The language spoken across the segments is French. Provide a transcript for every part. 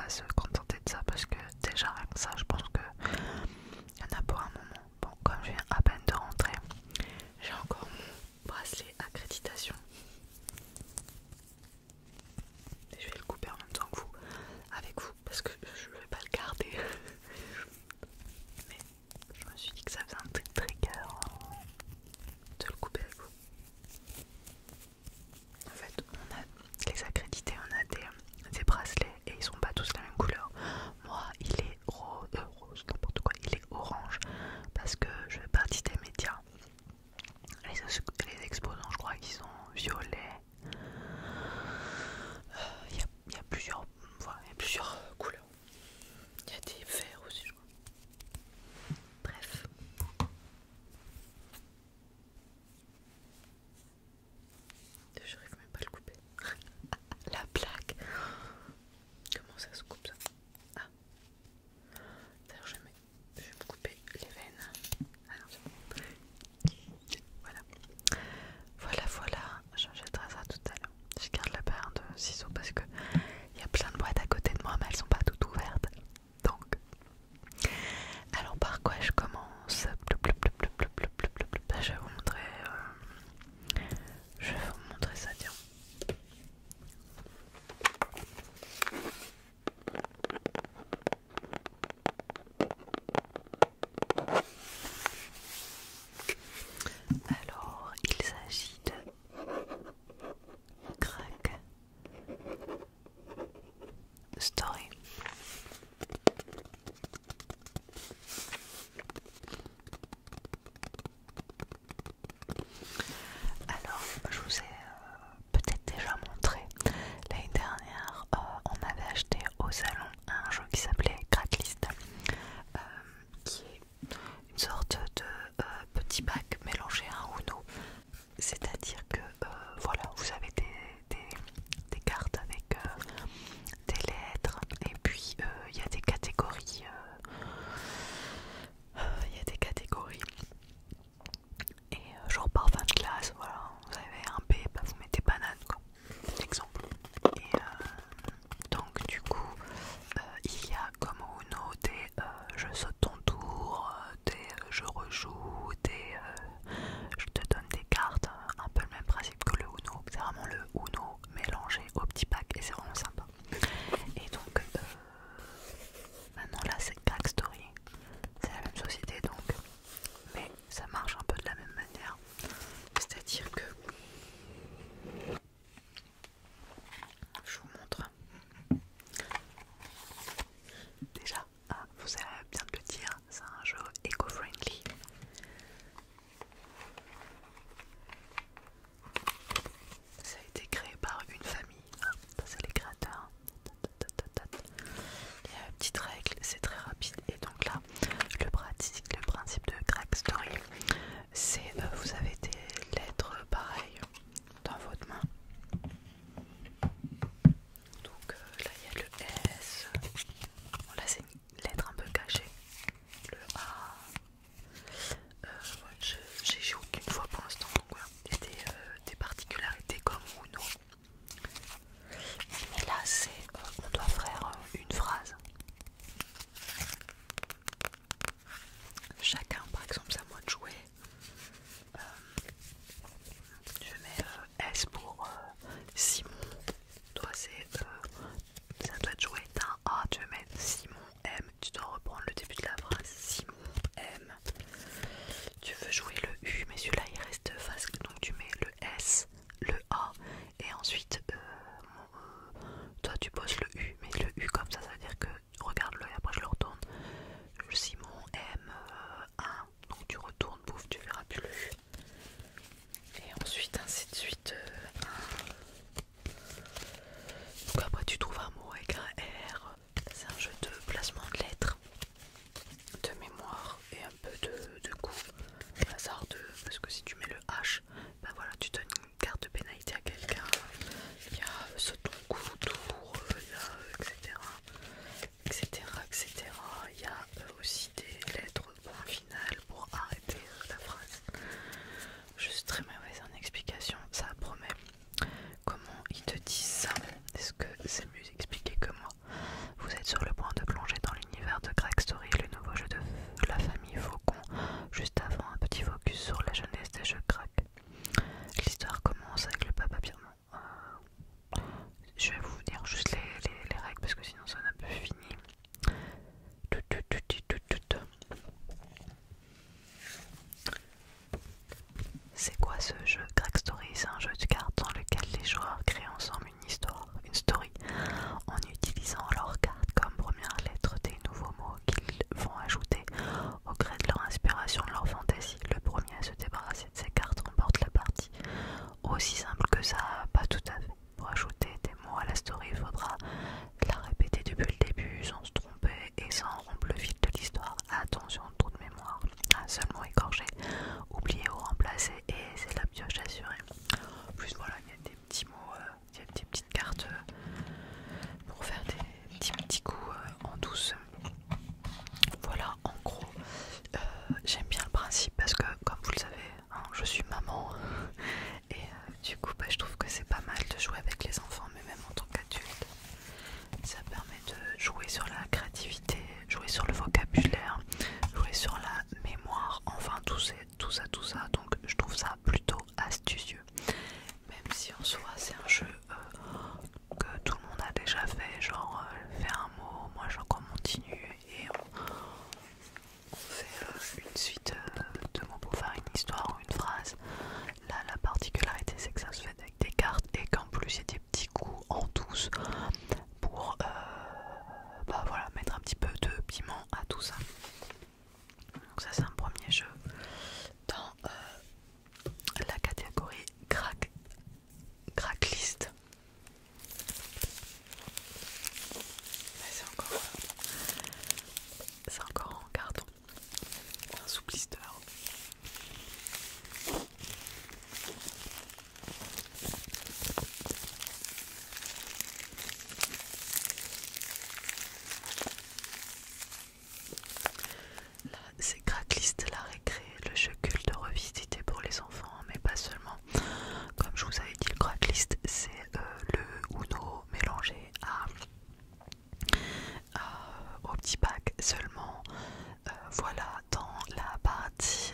pas se contenter de ça parce que déjà rien que ça, je pense que il y en a pour un moment. Bon, comme je viens à peine de rentrer, j'ai encore mon bracelet accréditation. Et je vais le couper en même temps que vous, avec vous, parce que je vais pas le garder. Mais je me suis dit que ça faisait un petit trigger de le couper avec vous. En fait, on a les accrédités, on a des bracelets et ils sont pas tous la même couleur. Moi, il est rose, n'importe quoi, il est orange parce que je fais partie des médias. Les exposants, je crois qu'ils sont violets. Il y a plusieurs, voilà, il y a plusieurs couleurs. Il y a des verts aussi, je crois. Bref. J'arrive même pas à le couper. La plaque. Comment ça se coupe ça? Ah. D'ailleurs, je vais me couper les veines. Ah non, c'est bon. Voilà. Voilà, voilà. Je jetterai ça êtes sur le point de plonger dans l'univers de Crack Story, le nouveau jeu de la famille Faucon. Juste avant, un petit focus sur la jeunesse des jeux Crack. L'histoire commence avec le papa Pierre. Je vais vous dire juste les règles parce que sinon ça n'a pas fini. C'est quoi ce jeu? Crack Story, c'est un jeu de cartes dans lequel les joueurs créent ensemble une histoire, une story, en utilisant leurs cartes comme première lettre des nouveaux mots qu'ils vont ajouter au gré de leur inspiration, de leur fantaisie. Le premier à se débarrasser de ses cartes remporte la partie. Aussi simple que ça, pas tout à fait. Pour ajouter des mots à la story, il faudra la répéter depuis le début sans se tromper et sans rompre le fil de l'histoire. Attention, trou de mémoire, un seul mot écorché, oublié ou remplacé et c'est la pioche assurée. En plus voilà, il y a des petits mots, il y a des petites cartes pour faire des petits coups en douce. Voilà, en gros, j'aime bien le principe parce que comme vous le savez, hein, je suis maman et du coup je trouve que c'est pas mal de jouer avec les enfants, mais même en tant qu'adulte ça permet de jouer sur la créativité, jouer sur le vocabulaire, jouer sur la mémoire, enfin tout ça, donc je trouve ça plutôt astucieux, même si en soi c'est un jeu que tout le monde a déjà fait, genre faire un mot, moi j'en continue et on fait une suite de mots pour faire une histoire ou une phrase. Là la particularité c'est que ça se fait avec des cartes et qu'en plus il y a des petits coups en douce pour bah voilà, mettre un petit peu de piment à tout ça. Donc ça c'est un premier jeu dans la catégorie Cracklist. Mais c'est encore en carton, un sous blister. Là c'est Cracklist, la récré, le jeu culte revisité pour les enfants, mais pas seulement. Comme je vous avais dit, le Cracklist c'est le Uno mélangé au petit pack seulement. Voilà, dans la partie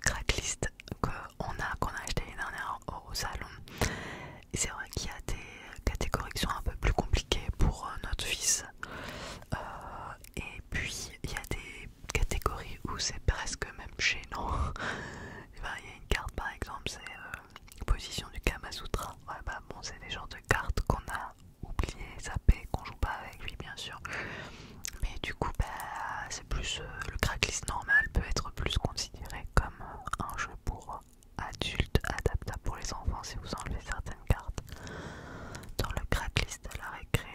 Cracklist qu'on a acheté l'année dernière au salon, et c'est vrai qu'il y a des catégories qui sont un peu plus compliquées pour notre fils, et puis il y a des catégories où c'est presque même gênant. Et ben, il y a une carte par exemple, c'est position du Kama Sutra. Ouais, bah bon, c'est des genres de cartes qu'on a oublié, zappé, qu'on joue pas avec lui bien sûr, mais du coup bah c'est plus le Cracklist normal peut être plus considéré comme un jeu pour adultes, adaptable pour les enfants si vous enlevez certaines cartes. Dans le Cracklist à la récré,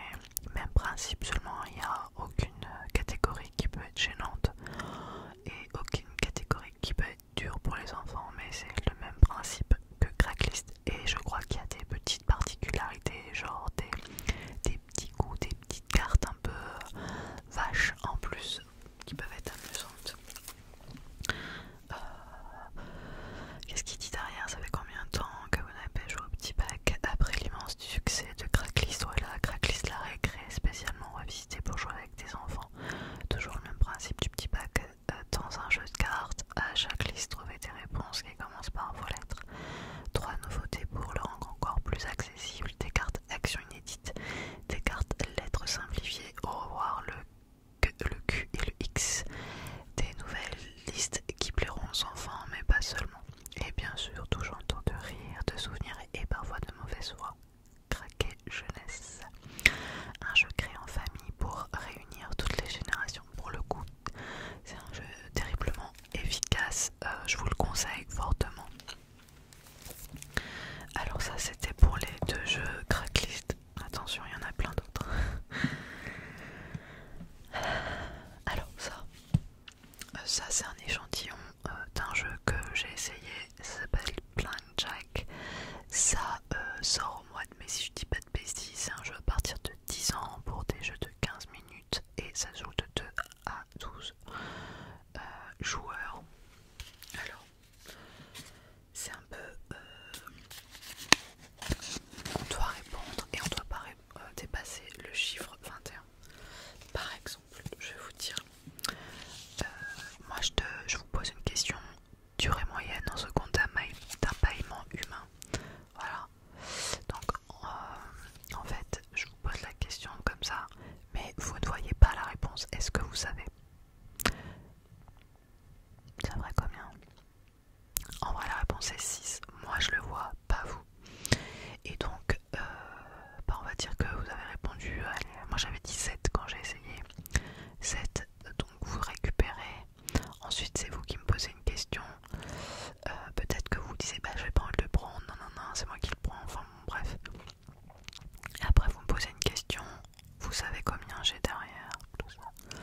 même principe, seulement il n'y a aucune catégorie qui peut être gênante et aucune catégorie qui peut être dure pour les enfants, mais c'est le même principe que Cracklist. Et je crois qu'il y a des petites particularités, genre des petits coups, des petites cartes un peu vaches en plus qui peuvent être réponse. Est-ce que vous savez? C'est vrai combien? En vrai la réponse est 6. Moi je le vois, pas vous. Et donc on va dire que vous avez répondu, allez, moi j'avais dit 7 quand j'ai essayé. 7, donc vous récupérez. Ensuite c'est vous qui me posez une question. Peut-être que vous disiez bah j'ai pas envie de le prendre, non non non c'est moi qui le prends, enfin bon, bref. Et après vous me posez une question, vous savez combien j'ai derrière, tout ça.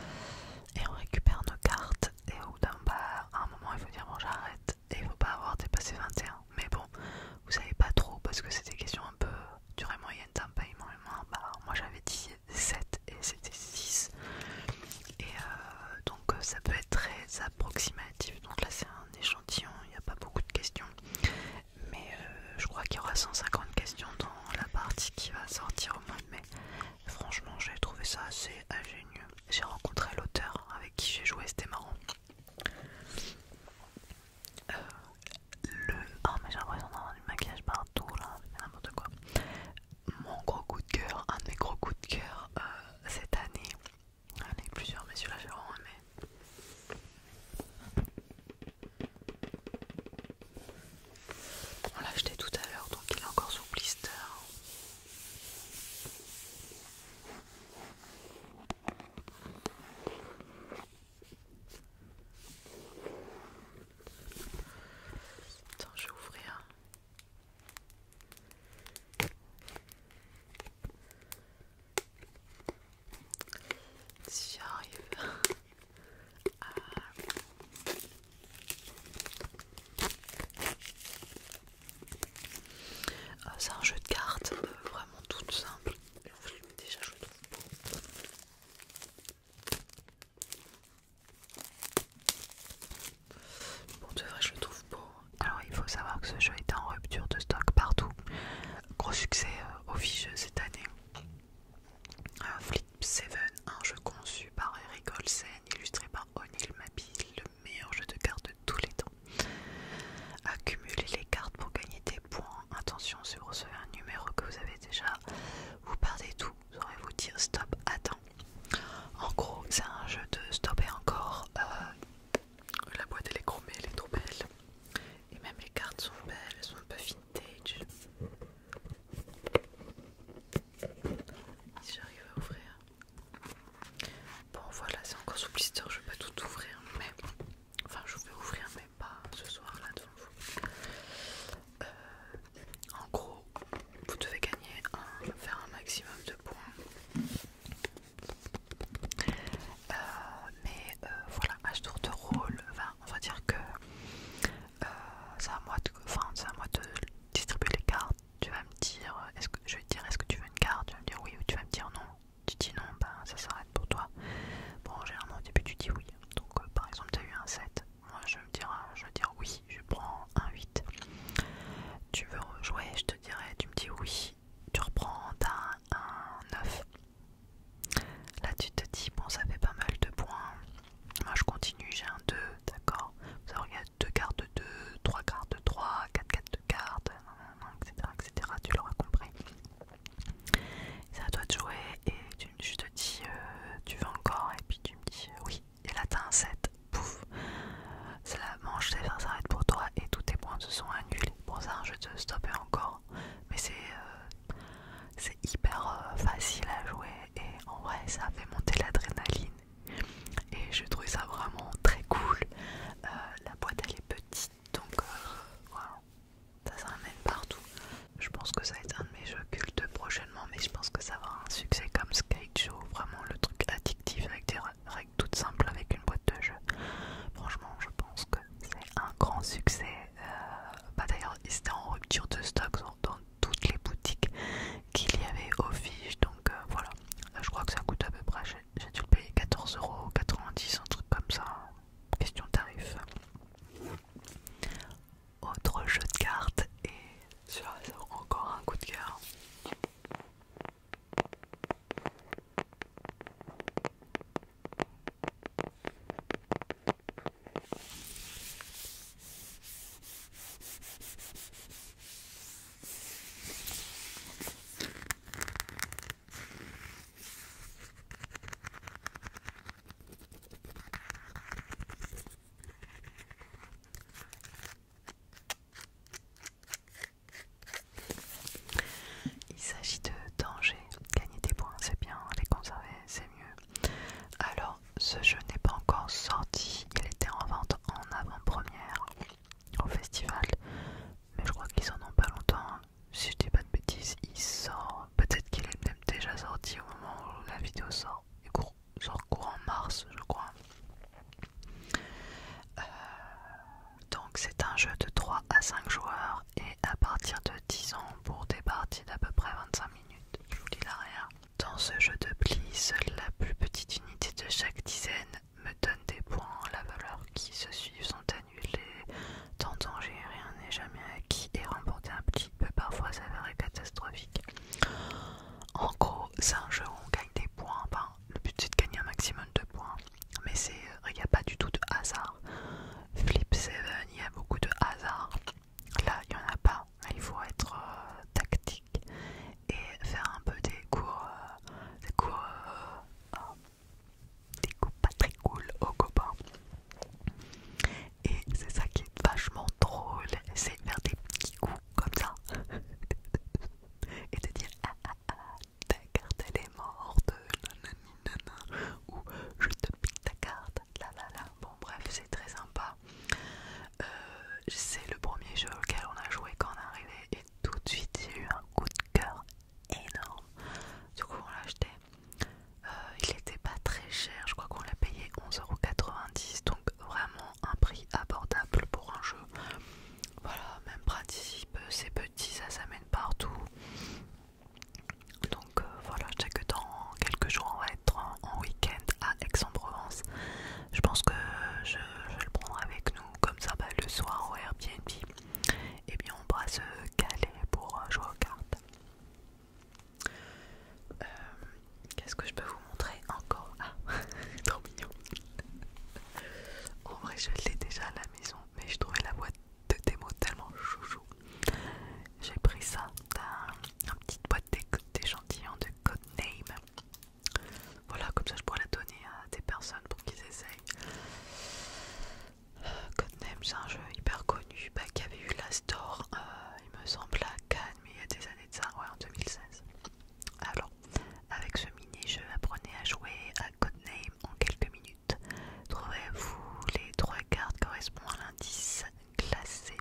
ce jeu n'est pas encore sorti, il était en vente en avant-première au festival, mais je crois qu'ils en ont pas longtemps. Si je dis pas de bêtises, il sort, peut-être qu'il est même déjà sorti au moment où la vidéo sort. Il sort courant mars, je crois. Donc c'est un jeu de 3 à 5 joueurs et à partir de 10 ans pour des parties d'à peu près 25 minutes. Je vous dis l'arrière. Dans ce jeu de pli, seule la plus petite unité de chaque dizaine me donne des points. La valeur qui se suivent sont annulées. Tant danger, rien n'est jamais acquis et remporter un pli peut parfois s'avérer catastrophique. En gros, c'est un jeu où on gagne des points. Enfin, le but c'est de gagner un maximum de points. Mais il n'y a pas du tout de hasard. Flip 7, il y a beaucoup de hasard. Là, il n'y en a pas. Il faut être tactique et faire un peu des coups pas très cool aux copains. Et c'est ça qui est vachement drôle, c'est faire des petits coups comme ça et te dire ta carte elle est morte, nanana, ou je te pique ta carte, là là là. Bon bref, c'est très sympa. C'est le premier jeu auquel on a joué quand on est arrivé et tout de suite j'ai eu un coup de cœur énorme. Du coup on l'a acheté. Il était pas très cher, je crois qu'on l'a payé 11,90 €, donc vraiment un prix abordable pour un jeu. Voilà, même principe, c'est petit, ça s'amène partout. Donc voilà, je sais que dans quelques jours on va être en week-end à Aix-en-Provence. Je pense que je vais le prendre avec nous, comme ça le soir au Airbnb. Et bien on pourra se caler pour jouer aux cartes. Qu'est-ce que je peux vous montrer encore? Ah, trop mignon. En vrai je l'ai déjà à la maison, mais je trouvais la boîte de démo tellement chouchou. J'ai pris ça d'un petite boîte d'échantillons de Codename. Voilà, comme ça je pourrais la donner à des personnes pour qu'ils essayent. Codename, c'est un jeu hyper connu qui avait eu la Store, il me semble à Cannes, mais il y a des années de ça, ouais, en 2016. Alors, avec ce mini-jeu, apprenez à jouer à Codename en quelques minutes. Trouvez-vous les 3 cartes correspondant à l'indice classé.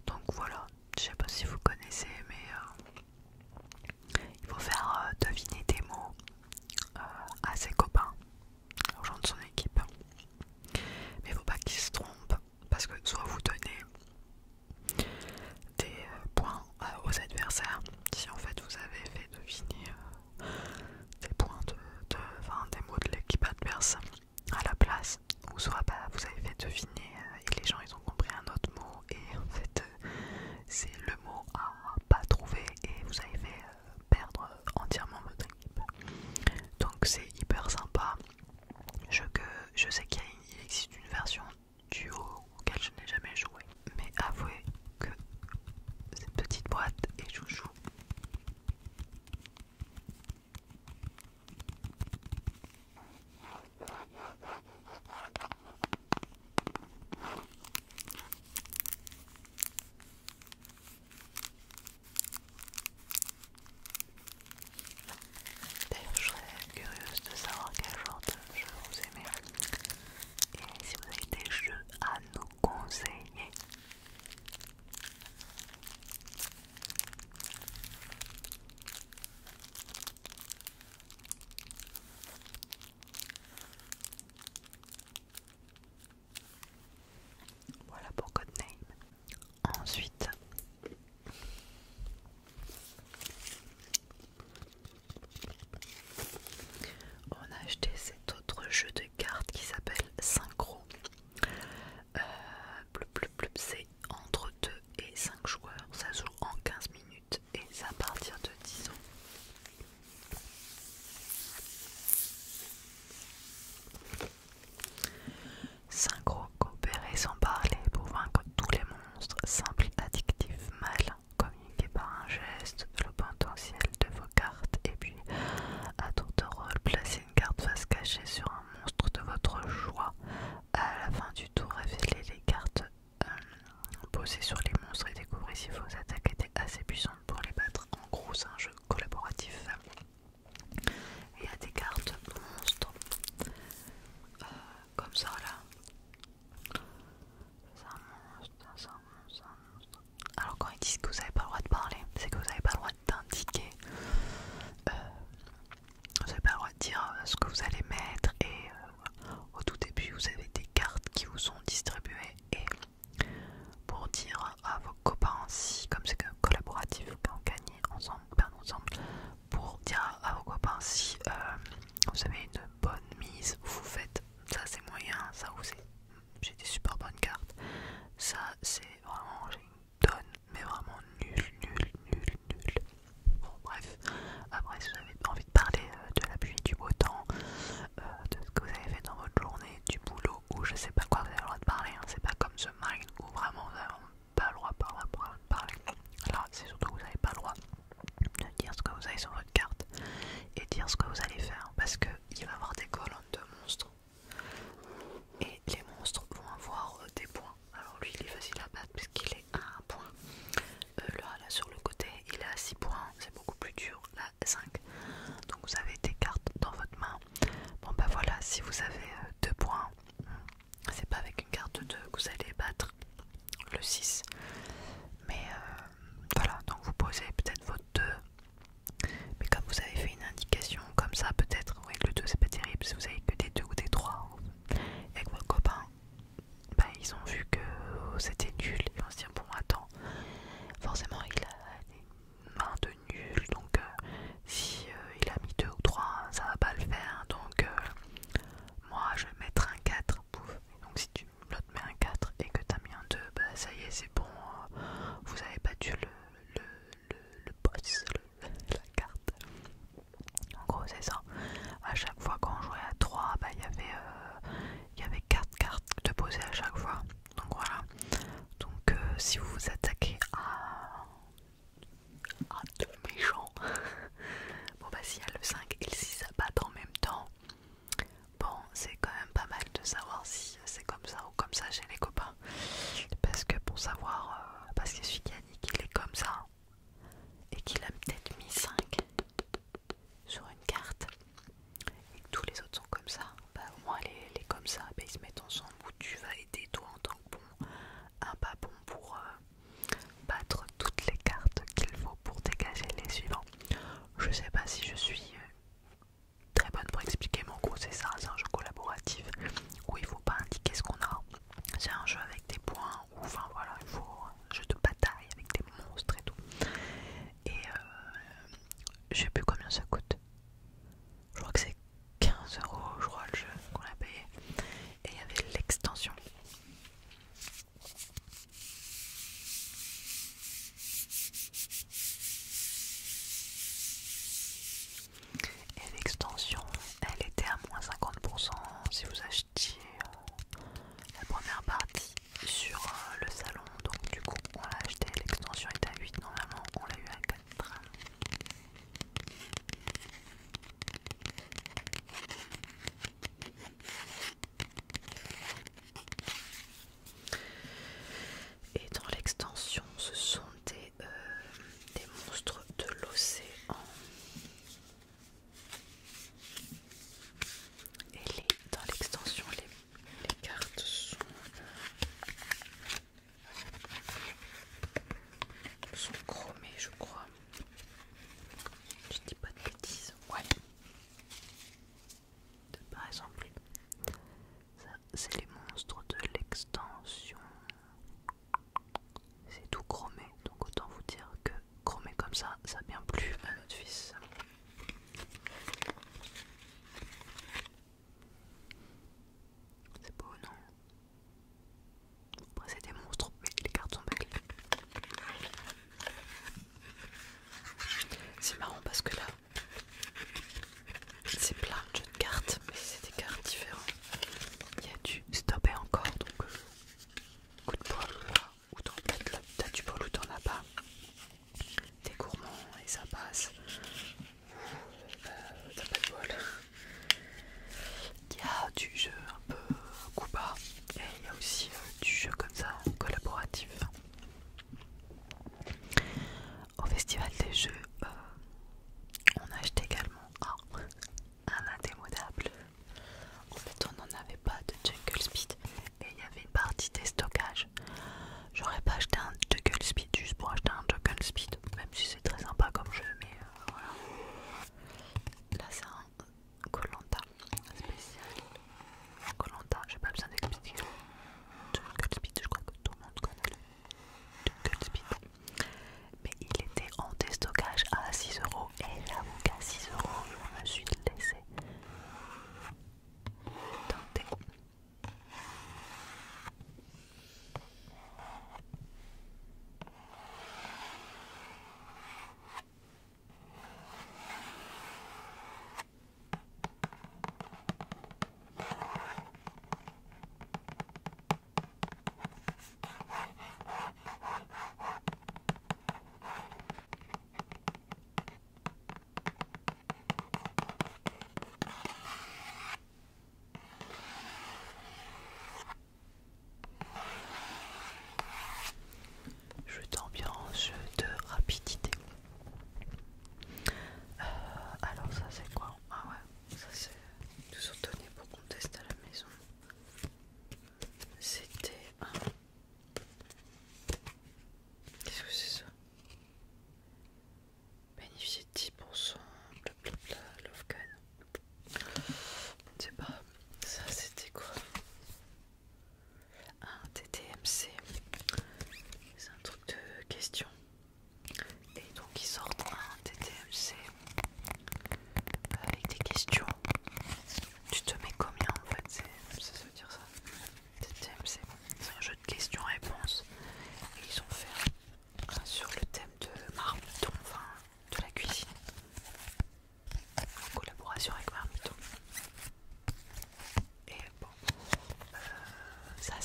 Donc voilà, je sais pas si vous connaissez, mais il faut faire deviner des mots à ses copains, aux gens de son équipe. Mais il faut pas qu'ils se trompent, parce que soit vous donnez des points aux adversaires, si en fait vous avez fait deviner des points des mots de l'équipe adverse à la place, ou soit vous avez fait deviner et les gens ils ont compris un autre mot et en fait c'est le mot à pas trouver et vous avez fait perdre entièrement votre équipe. Donc c'est hyper sympa. Je sais qu'il existe une version duo auquel je n'ai jamais joué, mais avouez que cette petite boîte est chouchou. D'ailleurs, je serais curieuse de savoir quel genre de jeu vous aimez et si vous avez des jeux à nous conseiller. si vous avez 2 points, c'est pas avec une carte 2 que vous allez battre le 6. Mais voilà, donc vous posez peut-être votre 2. Mais comme vous avez fait une indication comme ça, peut-être, oui, le 2 c'est pas terrible si vous avez que des 2 ou des 3. Et avec vos copains, bah, ils ont vu que c'était nul. Ils vont se dire, bon, attends, forcément il a des mains de nul, donc si il a mis 2 ou 3, ça va pas le faire. Donc moi je vais mettre un 4. Pouf. Et donc si tu l'autre met un 4 et que t'as mis un 2, bah ça y est, c'est bon, vous avez battu le boss, la carte. En gros c'est ça. À chaque fois quand on jouait à 3, bah, il y avait 4 cartes de poser à chaque fois. Donc voilà. Donc si vous vous attaquez à 2 méchants, bon bah s'il y a le 5 et le 6 à battre en même temps, bon c'est quand même pas mal de savoir si c'est comme ça ou comme ça chez les copains. Parce que pour savoir, parce que celui qui a dit qu'il est comme ça et qu'il a peut-être mis 5 sur une carte et que tous les autres sont comme ça, bah au moins les comme ça, bah, ils se mettent ensemble où tu vas aider toi en tant que bon, un pas bon pour battre toutes les cartes qu'il faut pour dégager les suivants. Je sais pas si je suis très bonne pour expliquer, mais en gros c'est ça, c'est un jeu collaboratif où il faut pas indiquer ce qu'on a. C'est un jeu avec des points, où, enfin voilà, il faut un jeu de bataille avec des monstres et tout. Et je sais plus combien ça coûte. Je crois que c'est 15 euros, je crois, le jeu qu'on a payé. Et il y avait l'extension. Et l'extension, elle était à moins 50% si vous achetiez la première partie sur le salon. Donc du coup, on l'a acheté, l'extension est à 8, normalement on l'a eu à 4. Et dans l'extension, ce sont des monstres de l'océan. Et dans l'extension, les cartes sont chromées, je crois. Je dis pas de bêtises. Ouais. Par exemple, ça, c'est les monstres de l'extension. C'est tout chromé, donc autant vous dire que chromé comme ça, ça a bien plu à notre fils. C'est beau, non? Après c'est des monstres, mais les cartes sont belles. C'est marrant parce que là, c'est plein de jeux de cartes, mais c'est des cartes différentes. Il y a du stop et encore, donc coup de bol, ou t'as du bol ou t'en as pas. T'es gourmand et ça passe. T'as pas de bol. Il y a du jeu un peu coup bas et il y a aussi du jeu comme ça collaboratif. Au festival des jeux, on achète également un indémodable. En fait, on n'en avait pas de Jungle Speed et il y avait une partie des stockages. J'aurais pas acheté un Jungle Speed juste pour acheter un Jungle Speed, même si c'est très sympa comme jeu, mais voilà. Là, c'est un Koh-Lanta spécial.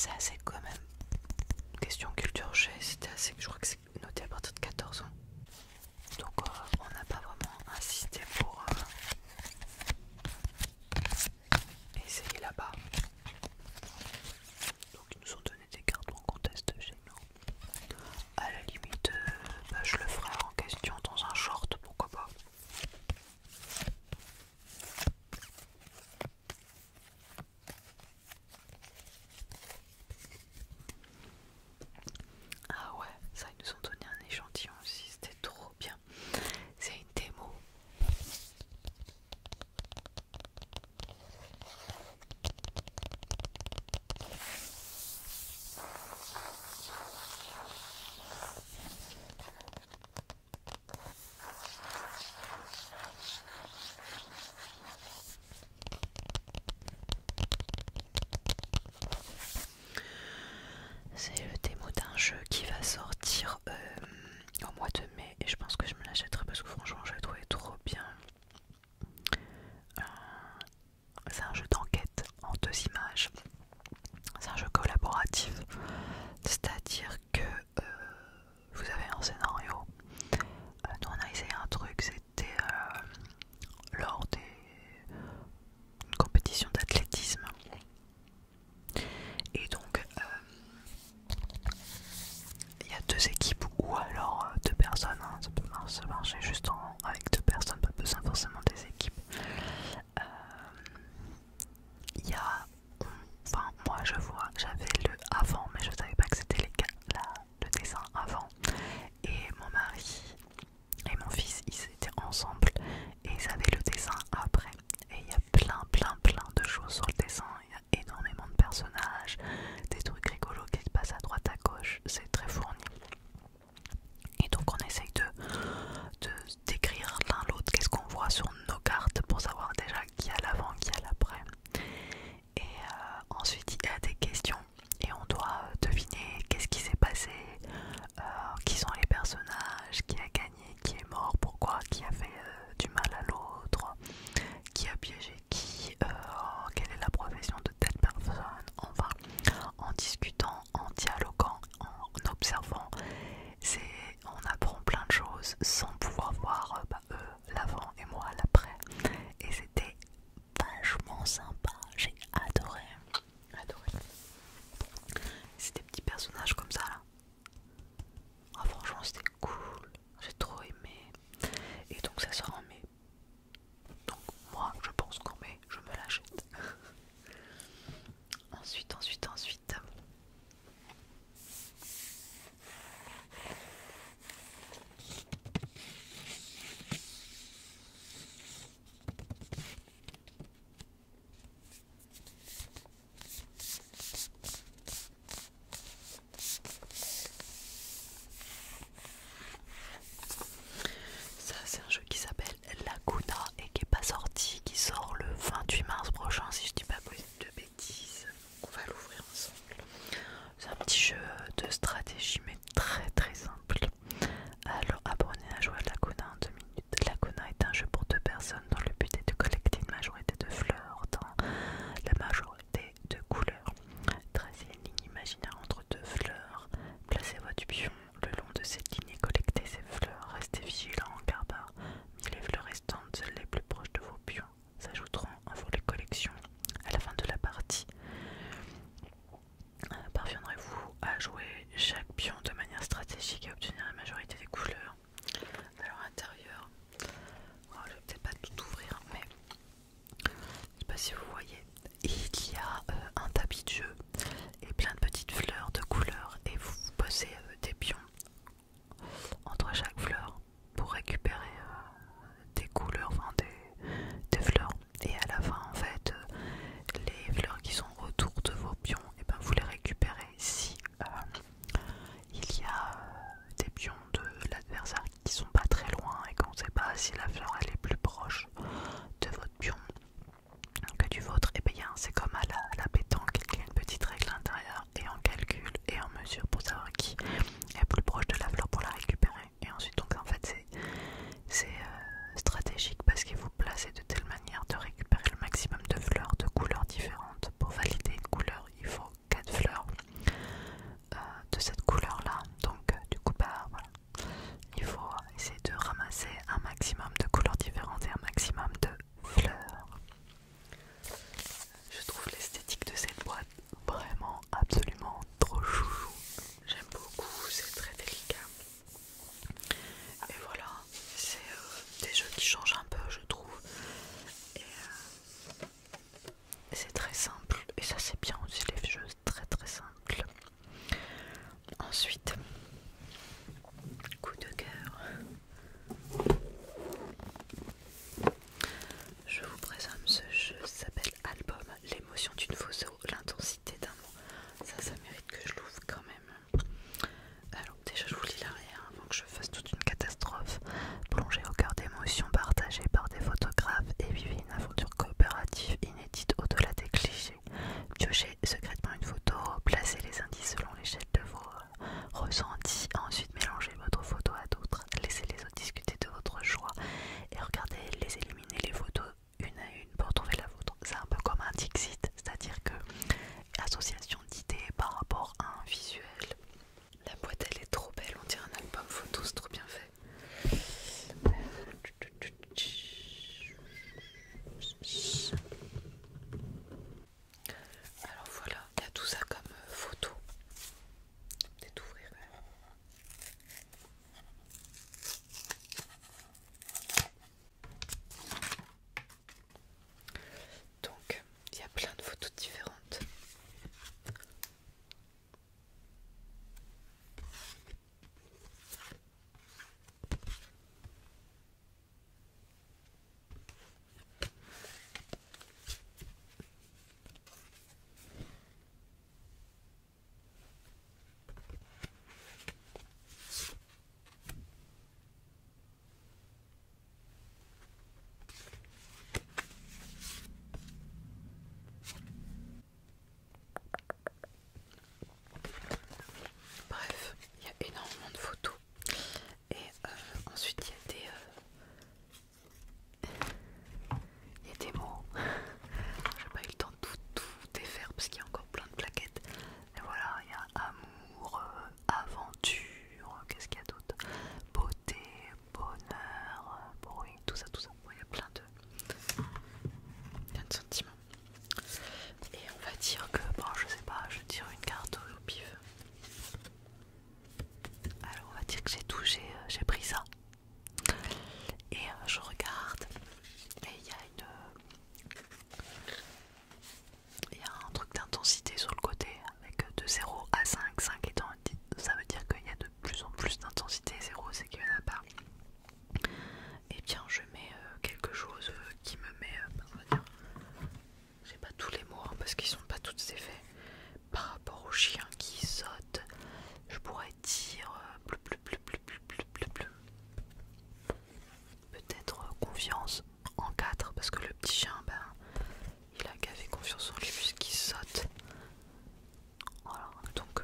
c'est assez quand même. Question culture G, c'était assez. Je crois que c'est noté à partir de 14 ans. Donc on n'a pas vraiment insisté pour essayer là-bas. Donc ils nous ont donné des cartons qu'on teste chez nous. À la limite, bah, je le ferai en question dans un short, pourquoi pas. cocher secrètement une photo, placez les indices selon l'échelle de vos ressentis, ensuite mélangez votre photo à d'autres, laissez les autres discuter de votre choix et regardez les éliminer les photos une à une pour trouver la vôtre. C'est un peu comme un Dixit, c'est-à-dire que association d'idées par rapport à un visuel. La boîte elle est trop belle, on dirait un album photo, c'est trop bien fait. Alors voilà, il y a tout ça comme photo. Peut-être ouvrir. Donc, il y a plein de photos différentes. Bref, il y a énormément de photos. Et ensuite, il y a des mots. J'ai pas eu le temps de tout défaire parce qu'il y a encore plein de plaquettes. Et voilà, il y a amour, aventure, qu'est-ce qu'il y a d'autre? Beauté, bonheur, bruit, tout ça, tout ça. Bon, il y a plein de sentiments. Et on va dire que, bon, je sais pas, je tire une carte au pif. Alors, on va dire que j'ai pris ça. Et je regarde. Et il y a un truc d'intensité sur le côté avec de 0 à 5, 5 étant, ça veut dire qu'il y a de plus en plus d'intensité, 0 c'est qu'il n'y en a pas. Et bien je mets quelque chose qui me met, on va dire, j'ai pas tous les mots hein, parce qu'ils sont pas tous faits. Par rapport au chien qui saute, je pourrais dire peut-être confiance en 4 parce que le petit chien, ben, il a gavé confiance en lui puisqu'il saute. Voilà, donc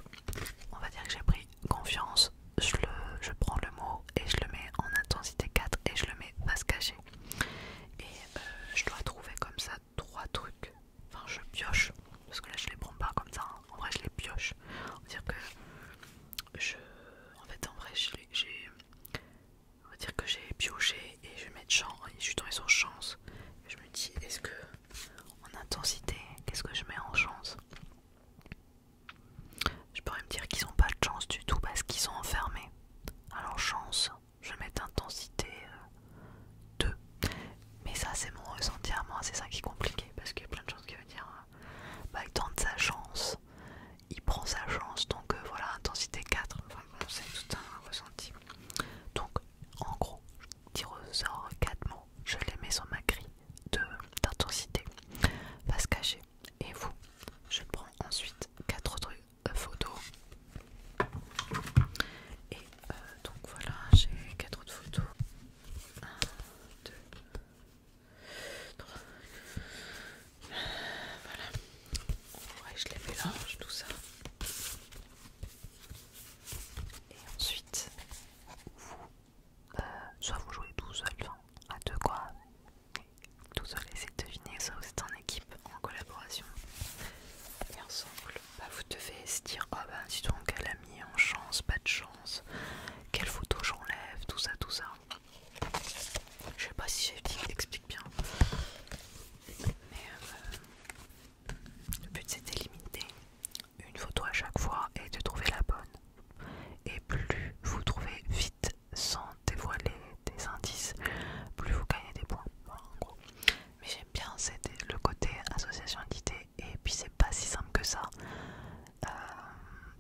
on va dire que j'ai pris confiance, je prends le mot et je le mets en intensité 4 et je le mets face cachée. Et je dois trouver comme ça 3 trucs, enfin je pioche, parce que là je les prends pas comme ça, hein. En vrai je les pioche. On va dire que on va dire que j'ai pioché et je vais mettre chance, et je suis tombée sur chance. Et je me dis, est-ce que en intensité, qu'est-ce que je mets en chance? Je pourrais me dire qu'ils n'ont pas de chance du tout parce qu'ils sont enfermés. Alors chance, je vais mettre intensité 2. Mais ça c'est mon ressenti à moi, c'est ça qui est compliqué parce qu'il y a plein de choses qui veulent dire bah il tente sa chance, il prend sa chance, donc voilà, intensité 4. Enfin bon, c'est tout un ressenti. Donc en gros, je tire au sort 4 mots, je les mets sur ma grille d'intensité, face cachée. Et vous, je prends ensuite 4 autres photos. Et donc voilà, j'ai 4 autres photos. 1, 2, 3. Voilà. Ouais, je les mélange, tout ça. Et ensuite, soit vous jouez tout seul, enfin, à deux quoi. Tout seul, essayez de deviner, soit vous êtes en équipe, en collaboration. Et ensemble, bah, vous devez se dire, oh bah dis donc, elle a mis en chance, pas de chance, quelle photo j'enlève, tout ça, tout ça. Je sais pas si j'explique bien. Mais le but c'est d'éliminer une photo à chaque fois et de trouver la bonne. Et plus vous trouvez vite sans dévoiler des indices, plus vous gagnez des points. Bon, en gros. Mais j'aime bien le côté association d'idées et puis c'est pas si simple que ça.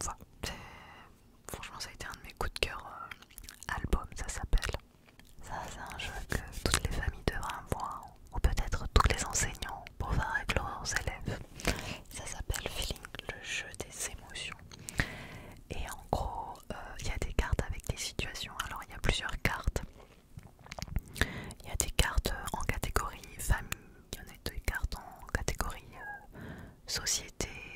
Voilà. Franchement ça a été un de mes coups de cœur album, ça s'appelle. Ça c'est un jeu que toutes les familles devraient avoir, ou peut-être tous les enseignants pour faire avec leurs élèves. Ça s'appelle Feeling, le jeu des émotions. Et en gros, il y a des cartes avec des situations. Alors il y a plusieurs cartes. Il y a des cartes en catégorie famille, il y en a des cartes en catégorie société,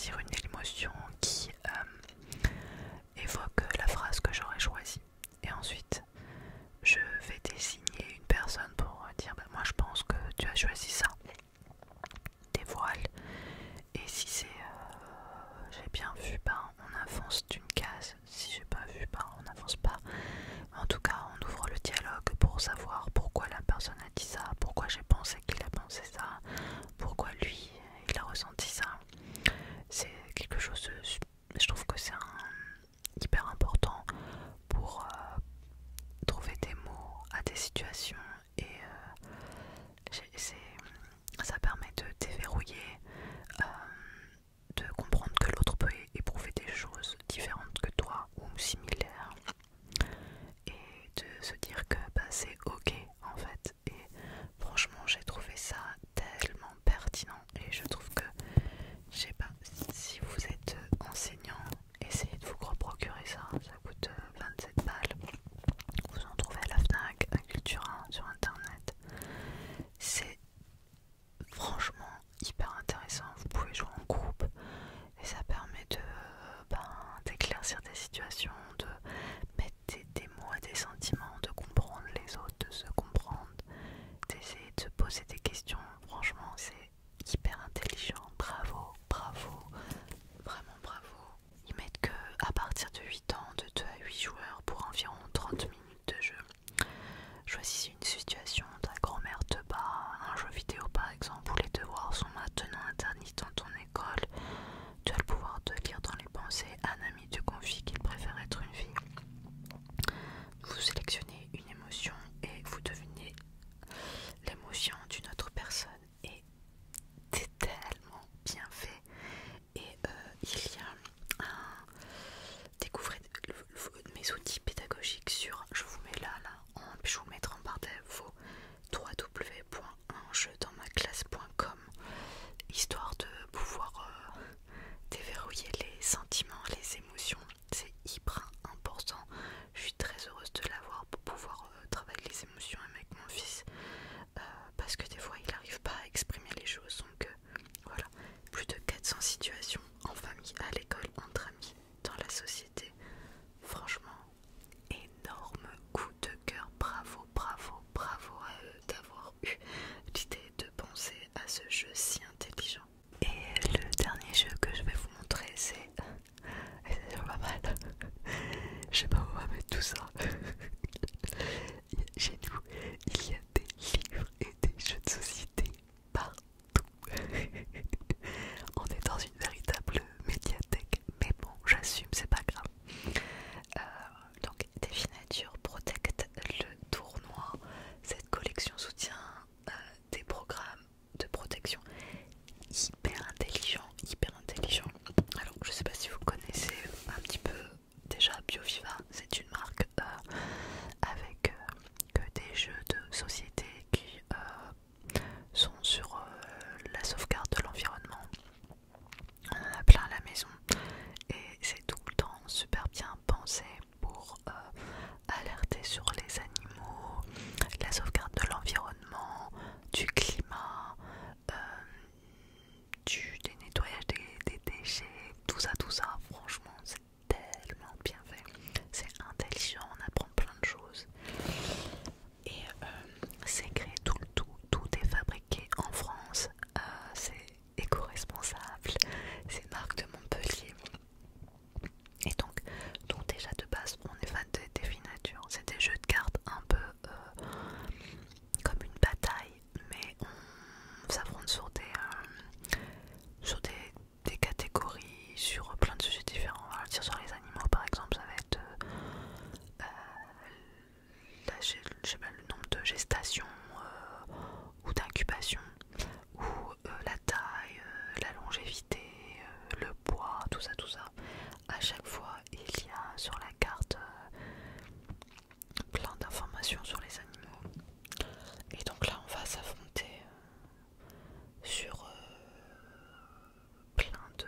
choisir une émotion qui évoque la phrase que j'aurais choisie. Et ensuite, je vais désigner une personne pour dire bah, moi je pense que tu as choisi ça, tes voiles. Et si c'est j'ai bien vu, bah, on avance d'une case. Si j'ai pas vu, bah, on n'avance pas. En tout cas, on ouvre le dialogue pour savoir pourquoi la personne a dit ça, pourquoi j'ai pensé qu'il a pensé ça, pourquoi lui il a ressenti ça. C'est quelque chose de... Je trouve que c'est hyper important pour trouver des mots à des situations et ça permet de déverrouiller, de comprendre que l'autre peut éprouver des choses différentes que toi ou similaires et de se dire que bah, c'est ok en fait. Et franchement j'ai trouvé ça tellement pertinent et je trouve que, je sais pas, si vous êtes enseignant, essayez de vous procurer ça, ça coûte 27 balles, vous en trouvez à la FNAC, à Cultura, sur internet. C'est franchement hyper intéressant, vous pouvez jouer en groupe et ça permet de d'éclaircir des situations, de mettre des mots à des sentiments, de comprendre les autres, de se comprendre, d'essayer de se poser des questions. Franchement c'est hyper intelligent, bravo, bravo, vraiment bravo. Ils mettent que à partir de 8 ans, de 2 à 8 joueurs pour environ 30 minutes de jeu. Choisissez une situation, ta grand-mère te bat, un jeu vidéo par exemple, où les devoirs sont maintenant interdits dans ton école. Tu as le pouvoir de lire dans les pensées. Un ami te confie qu'il préfère être une fille. Vous sélectionnez une émotion et vous devinez l'émotion d'une autre personne. Et c'est tellement bien fait. Et il y a un... Découvrez mes outils pédagogiques sur... Je vous mets là, je vous mettrai en barre d'infos www.unjeuxdansmaclasse.com, histoire de pouvoir déverrouiller les sentiments, les émotions. C'est hyper important. Je suis très heureuse de l'avoir pour pouvoir travailler les émotions avec mon fils, parce que des fois il n'arrive pas à exprimer les choses. Donc voilà, plus de 400 situations en famille, à l'école, entre amis, dans la société. Franchement, énorme coup de cœur, bravo, bravo, bravo à eux d'avoir eu l'idée de penser à ce jeu si intelligent. Et le dernier jeu que je vais vous montrer, c'est pas mal. Je sais pas où on va mettre tout ça. Chez nous, il y a des livres et des jeux de société partout. On est dans une véritable médiathèque, mais bon, j'assume, c'est pas grave. Donc, Definature Protect, le tournoi. Cette collection soutient des programmes de protection hyper intelligents, hyper intelligents. Alors, je sais pas si vous connaissez un petit peu déjà BioViva, c'est une marque avec que des jeux de société qui sont sur la sauvegarde de l'environnement. On en a plein à la maison et c'est tout le temps super bien pensé pour alerter sur les animaux, la sauvegarde de l'environnement, du climat, des nettoyages des déchets, tout ça, franchement c'est tellement bien fait, c'est intelligent, on apprend plein de choses et c'est créé tout est fabriqué en France, c'est éco-responsable, c'est marque de Montpellier. Et donc déjà de base on est fan de Definature, c'est des jeux de cartes un peu comme une bataille, mais on s'affronte sur des catégories, sur plein de sujets différents. On va le dire sur les animaux par exemple, ça va être je sais pas, le nombre de gestations ou d'incubation, ou la taille, la longévité, le poids, tout ça. À chaque fois il y a sur la carte plein d'informations sur les animaux. Et donc là on va s'affronter sur plein de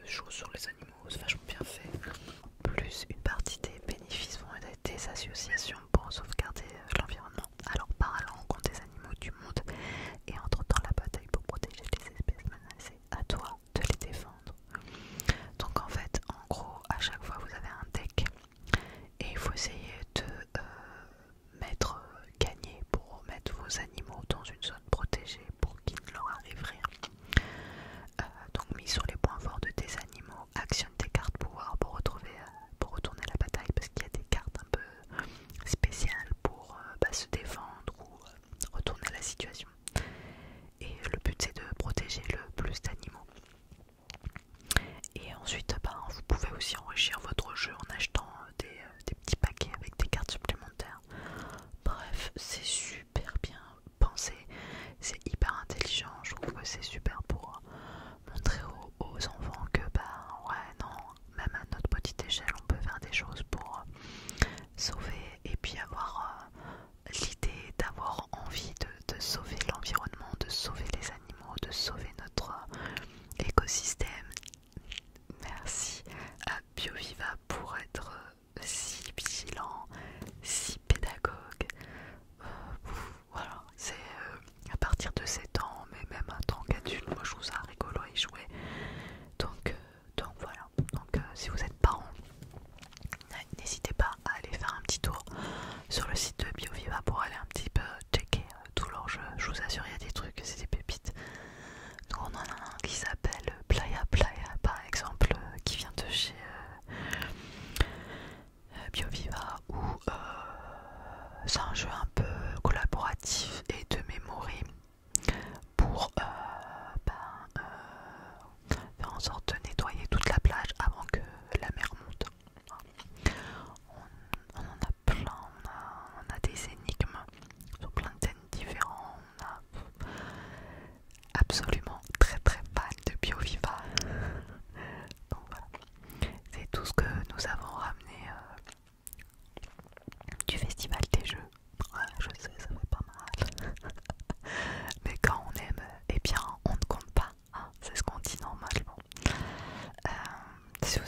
choses sur les animaux, c'est vachement bien fait. Plus une partie des bénéfices vont être des associations pour sauvegarder l'environnement. Alors par la rencontre des animaux du monde et entre dans la bataille pour protéger les espèces menacées, à toi de les défendre. ensuite, vous pouvez aussi enrichir votre jeu en achetant des petits paquets avec des cartes supplémentaires. Bref, c'est super bien pensé, c'est hyper intelligent. Je trouve que c'est super pour montrer aux enfants que ouais non, même à notre petite échelle on peut faire des choses pour sauver et puis avoir l'idée d'avoir envie de sauver l'environnement, de sauver les animaux, de sauver notre écosystème. Merci à BioViva pour être si vigilant, si pédagogue. Voilà, c'est à partir de 7 ans, mais même en tant qu'adulte, moi je trouve ça rigolo à y jouer. Donc voilà, si vous êtes parents, n'hésitez pas à aller faire un petit tour sur le site de BioViva pour aller un petit peu checker tous leurs jeux. Je vous assure, il y a des trucs, c'est des pépites. Donc on en a un qui s'appelle Playa Playa par exemple, qui vient de chez BioViva, où c'est un jeu un peu collaboratif et de mémoire pour faire en sorte de nettoyer toute la plage avant que la mer monte. On en a plein, on a des énigmes sur plein de thèmes différents. On a absolument très fan de BioViva. Donc voilà, c'est tout ce que nous avons ramené du festival des jeux. Ouais, je sais, ça fait pas mal. Mais quand on aime, eh bien on ne compte pas, hein, c'est ce qu'on dit normalement. Si vous